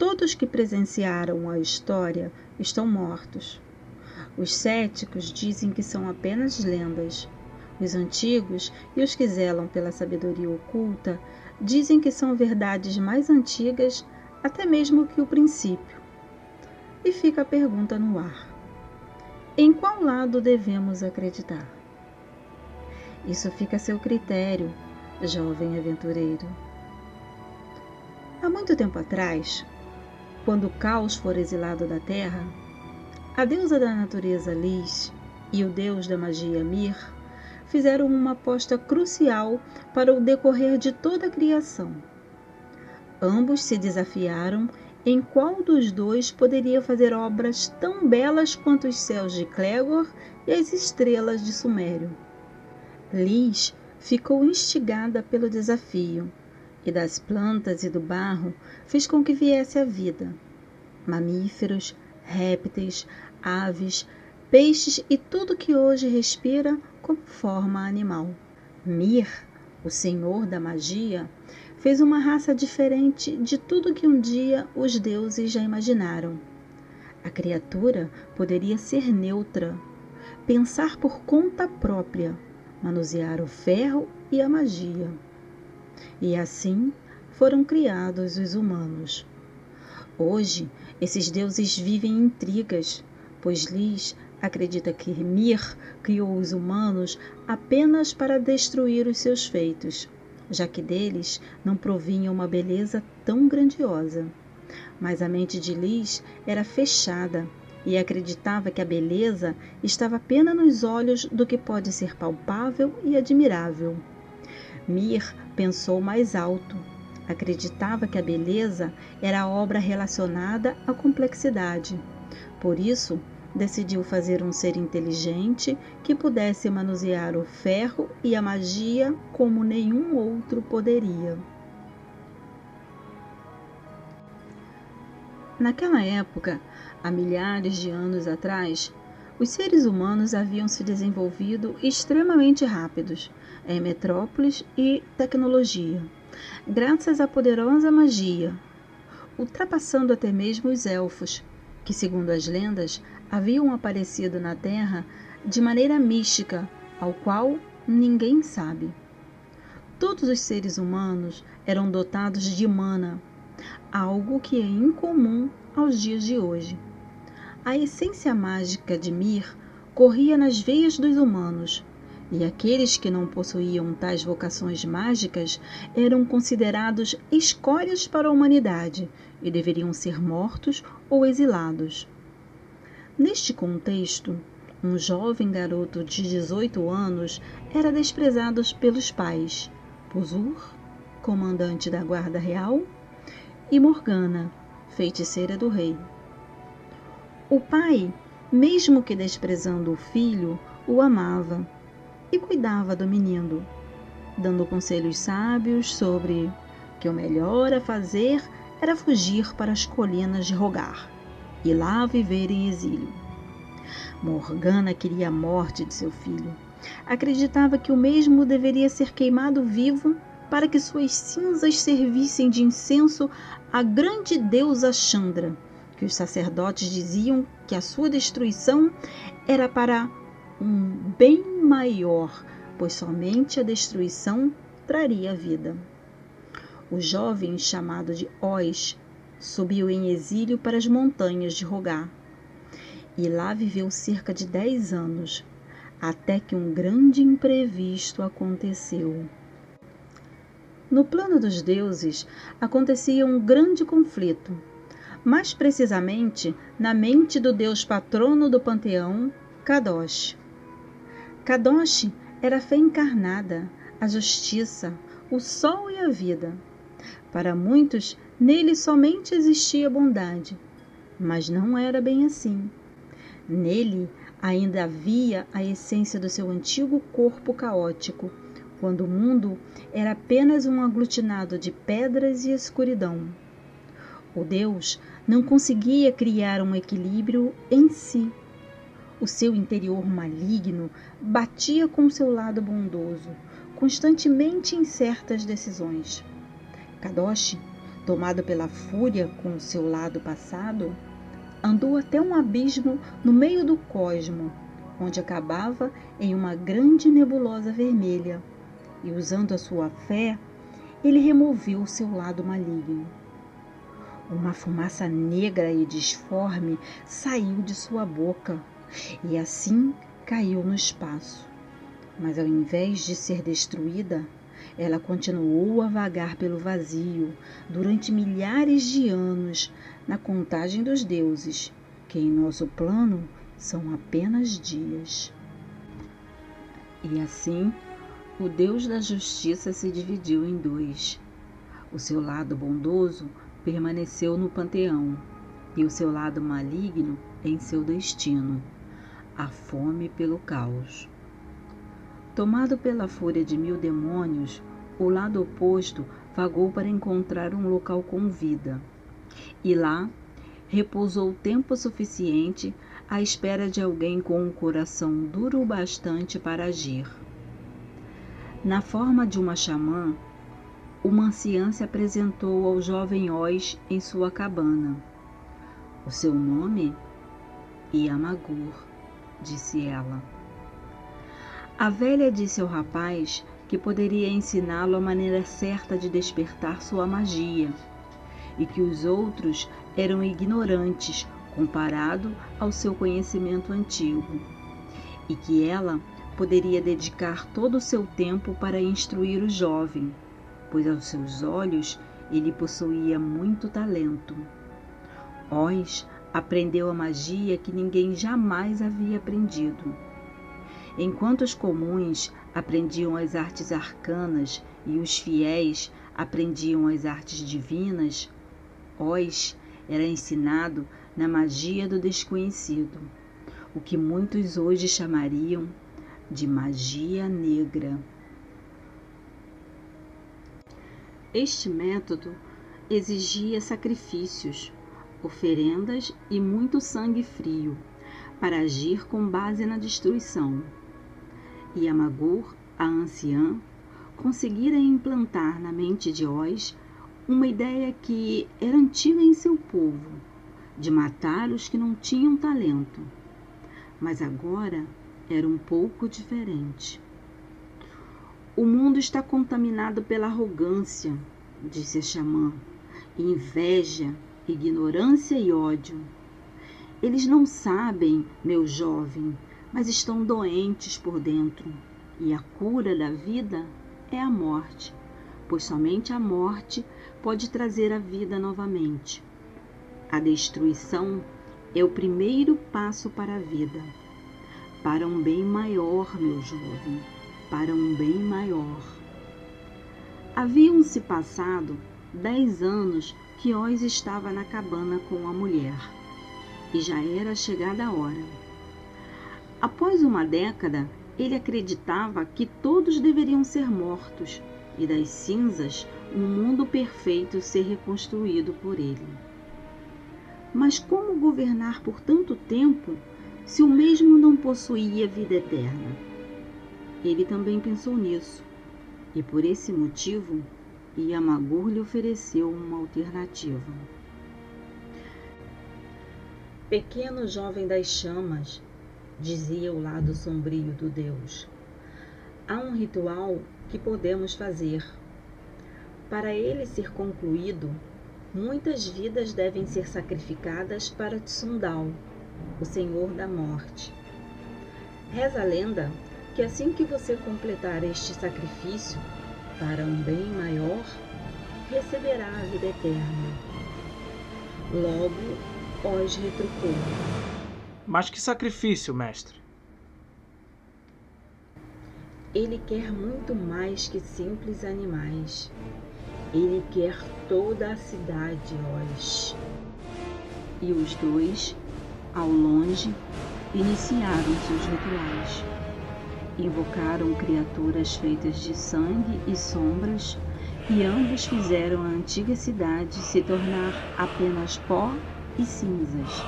Todos que presenciaram a história estão mortos. Os céticos dizem que são apenas lendas. Os antigos e os que zelam pela sabedoria oculta dizem que são verdades mais antigas até mesmo que o princípio. E fica a pergunta no ar: em qual lado devemos acreditar? Isso fica a seu critério, jovem aventureiro. Há muito tempo atrás, quando o caos for exilado da terra, a deusa da natureza Lis e o deus da magia Mir fizeram uma aposta crucial para o decorrer de toda a criação. Ambos se desafiaram em qual dos dois poderia fazer obras tão belas quanto os céus de Clegor e as estrelas de Sumério. Lis ficou instigada pelo desafio, e das plantas e do barro fez com que viesse a vida. Mamíferos, répteis, aves, peixes e tudo que hoje respira como forma animal. Mir, o senhor da magia, fez uma raça diferente de tudo que um dia os deuses já imaginaram. A criatura poderia ser neutra, pensar por conta própria, manusear o ferro e a magia. E assim foram criados os humanos. Hoje, esses deuses vivem em intrigas, pois Lis acredita que Mir criou os humanos apenas para destruir os seus feitos, já que deles não provinha uma beleza tão grandiosa. Mas a mente de Lis era fechada e acreditava que a beleza estava apenas nos olhos do que pode ser palpável e admirável. Mir pensou mais alto. Acreditava que a beleza era obra relacionada à complexidade. Por isso, decidiu fazer um ser inteligente que pudesse manusear o ferro e a magia como nenhum outro poderia. Naquela época, há milhares de anos atrás, os seres humanos haviam se desenvolvido extremamente rápidos em metrópoles e tecnologia, graças à poderosa magia, ultrapassando até mesmo os elfos, que, segundo as lendas, haviam aparecido na Terra de maneira mística, ao qual ninguém sabe. Todos os seres humanos eram dotados de mana, algo que é incomum aos dias de hoje. A essência mágica de Mir corria nas veias dos humanos, e aqueles que não possuíam tais vocações mágicas eram considerados escórias para a humanidade e deveriam ser mortos ou exilados. Neste contexto, um jovem garoto de 18 anos era desprezado pelos pais, Puzur, comandante da guarda real, e Morgana, feiticeira do rei. O pai, mesmo que desprezando o filho, o amava e cuidava do menino, dando conselhos sábios sobre que o melhor a fazer era fugir para as colinas de Rogar e lá viver em exílio. Morgana queria a morte de seu filho. Acreditava que o mesmo deveria ser queimado vivo para que suas cinzas servissem de incenso à grande deusa Chandra, que os sacerdotes diziam que a sua destruição era para um bem maior, pois somente a destruição traria vida. O jovem, chamado de Oz, subiu em exílio para as montanhas de Rogar, e lá viveu cerca de 10 anos, até que um grande imprevisto aconteceu. No plano dos deuses, acontecia um grande conflito, mais precisamente na mente do deus patrono do panteão, Kadosh. Kadosh era a fé encarnada, a justiça, o sol e a vida. Para muitos, nele somente existia bondade, mas não era bem assim. Nele ainda havia a essência do seu antigo corpo caótico, quando o mundo era apenas um aglutinado de pedras e escuridão. O Deus não conseguia criar um equilíbrio em si. O seu interior maligno batia com seu lado bondoso, constantemente em certas decisões. Kadosh tomado pela fúria com o seu lado passado, andou até um abismo no meio do cosmo, onde acabava em uma grande nebulosa vermelha, e usando a sua fé, ele removeu o seu lado maligno. Uma fumaça negra e disforme saiu de sua boca, e assim caiu no espaço. Mas ao invés de ser destruída, ela continuou a vagar pelo vazio durante milhares de anos, na contagem dos deuses, que em nosso plano são apenas dias. E assim, o Deus da justiça se dividiu em dois. O seu lado bondoso permaneceu no panteão, e o seu lado maligno em seu destino, a fome pelo caos. Tomado pela fúria de 1000 demônios, o lado oposto vagou para encontrar um local com vida, e lá repousou tempo suficiente à espera de alguém com um coração duro o bastante para agir. Na forma de uma xamã, uma anciã se apresentou ao jovem Oz em sua cabana. O seu nome? Yamagur, disse ela. A velha disse ao rapaz que poderia ensiná-lo a maneira certa de despertar sua magia, e que os outros eram ignorantes comparado ao seu conhecimento antigo, e que ela poderia dedicar todo o seu tempo para instruir o jovem, pois aos seus olhos ele possuía muito talento. Oz aprendeu a magia que ninguém jamais havia aprendido. Enquanto os comuns aprendiam as artes arcanas e os fiéis aprendiam as artes divinas, Oz era ensinado na magia do desconhecido, o que muitos hoje chamariam de magia negra. Este método exigia sacrifícios, oferendas e muito sangue frio para agir com base na destruição. Yamagur, a anciã, conseguira implantar na mente de Oz uma ideia que era antiga em seu povo, de matar os que não tinham talento. Mas agora era um pouco diferente. O mundo está contaminado pela arrogância, disse a xamã, inveja, ignorância e ódio. Eles não sabem, meu jovem, mas estão doentes por dentro, e a cura da vida é a morte, pois somente a morte pode trazer a vida novamente. A destruição é o primeiro passo para a vida, para um bem maior, meu jovem, para um bem maior. Haviam-se passado 10 anos que Oz estava na cabana com a mulher, e já era chegada a hora. Após uma década, ele acreditava que todos deveriam ser mortos e das cinzas um mundo perfeito ser reconstruído por ele. Mas como governar por tanto tempo se o mesmo não possuía vida eterna? Ele também pensou nisso, e por esse motivo, Yamagur lhe ofereceu uma alternativa. Pequeno jovem das chamas, dizia o lado sombrio do Deus, há um ritual que podemos fazer. Para ele ser concluído, muitas vidas devem ser sacrificadas para Tsundal, o Senhor da Morte. Reza a lenda que assim que você completar este sacrifício para um bem maior, receberá a vida eterna. Logo, Oz retrucou. Mas que sacrifício, mestre? Ele quer muito mais que simples animais. Ele quer toda a cidade, Oz. E os dois, ao longe, iniciaram seus rituais. Invocaram criaturas feitas de sangue e sombras, e ambos fizeram a antiga cidade se tornar apenas pó e cinzas.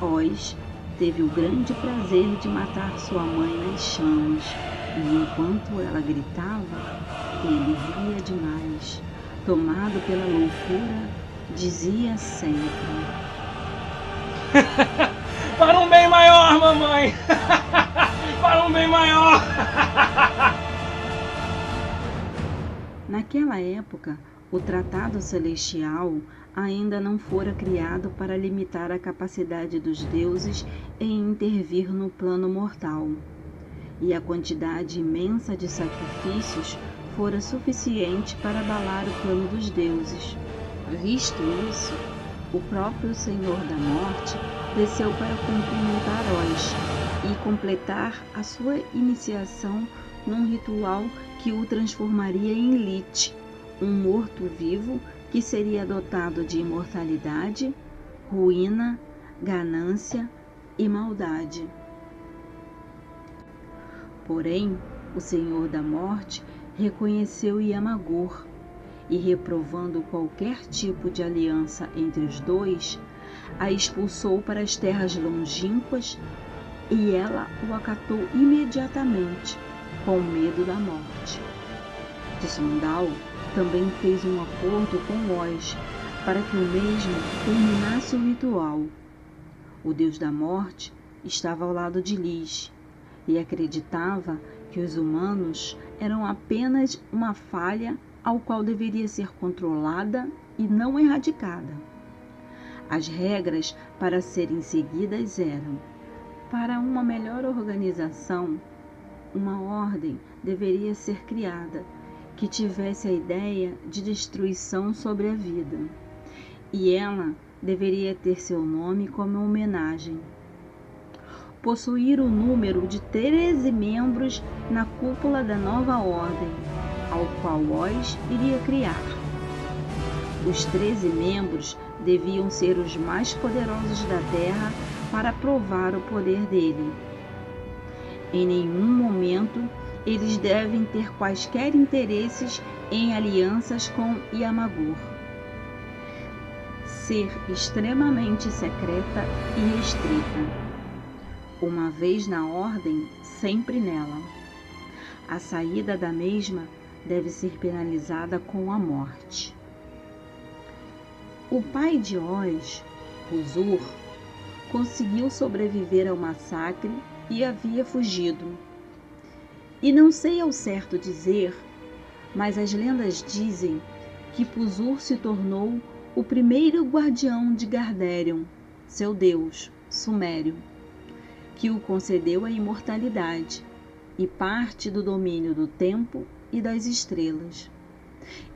Oz teve o grande prazer de matar sua mãe nas chamas, e enquanto ela gritava, ele ria demais, tomado pela loucura, dizia sempre: Para um bem maior, mamãe! Para um bem maior! Naquela época, o Tratado Celestial ainda não fora criado para limitar a capacidade dos deuses em intervir no plano mortal, e a quantidade imensa de sacrifícios fora suficiente para abalar o plano dos deuses. Visto isso, o próprio Senhor da Morte desceu para cumprimentar Oz e completar a sua iniciação num ritual que o transformaria em Lich, um morto-vivo que seria dotado de imortalidade, ruína, ganância e maldade. Porém, o Senhor da Morte reconheceu Yamagor e, reprovando qualquer tipo de aliança entre os dois, a expulsou para as terras longínquas e ela o acatou imediatamente, com medo da morte. Tsundao também fez um acordo com Oz para que o mesmo terminasse o ritual. O deus da morte estava ao lado de Lich e acreditava que os humanos eram apenas uma falha ao qual deveria ser controlada e não erradicada. As regras para serem seguidas eram: para uma melhor organização, uma ordem deveria ser criada que tivesse a ideia de destruição sobre a vida, e ela deveria ter seu nome como homenagem. Possuir o número de 13 membros na cúpula da nova ordem, ao qual Oz iria criar. Os 13 membros deviam ser os mais poderosos da Terra para provar o poder dele. Em nenhum momento eles devem ter quaisquer interesses em alianças com Yamagor. Ser extremamente secreta e restrita. Uma vez na ordem, sempre nela. A saída da mesma deve ser penalizada com a morte. O pai de Oz, Puzur, conseguiu sobreviver ao massacre e havia fugido. E não sei ao certo dizer, mas as lendas dizem que Puzur se tornou o primeiro guardião de Garderion, seu deus sumério, que o concedeu a imortalidade e parte do domínio do tempo e das estrelas.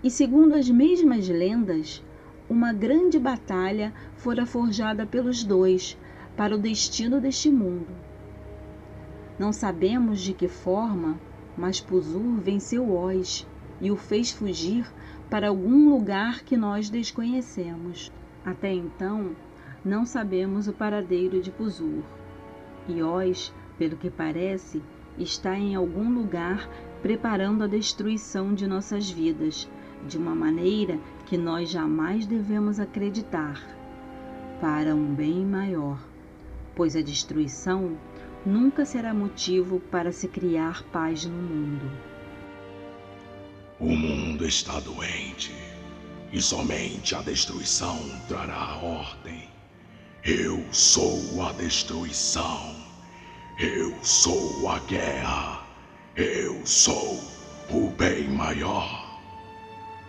E segundo as mesmas lendas, uma grande batalha fora forjada pelos dois para o destino deste mundo. Não sabemos de que forma, mas Puzur venceu Oz e o fez fugir para algum lugar que nós desconhecemos. Até então, não sabemos o paradeiro de Puzur. E Oz, pelo que parece, está em algum lugar preparando a destruição de nossas vidas, de uma maneira que nós jamais devemos acreditar, para um bem maior, pois a destruição nunca será motivo para se criar paz no mundo. O mundo está doente, e somente a destruição trará a ordem. Eu sou a destruição. Eu sou a guerra. Eu sou o bem maior.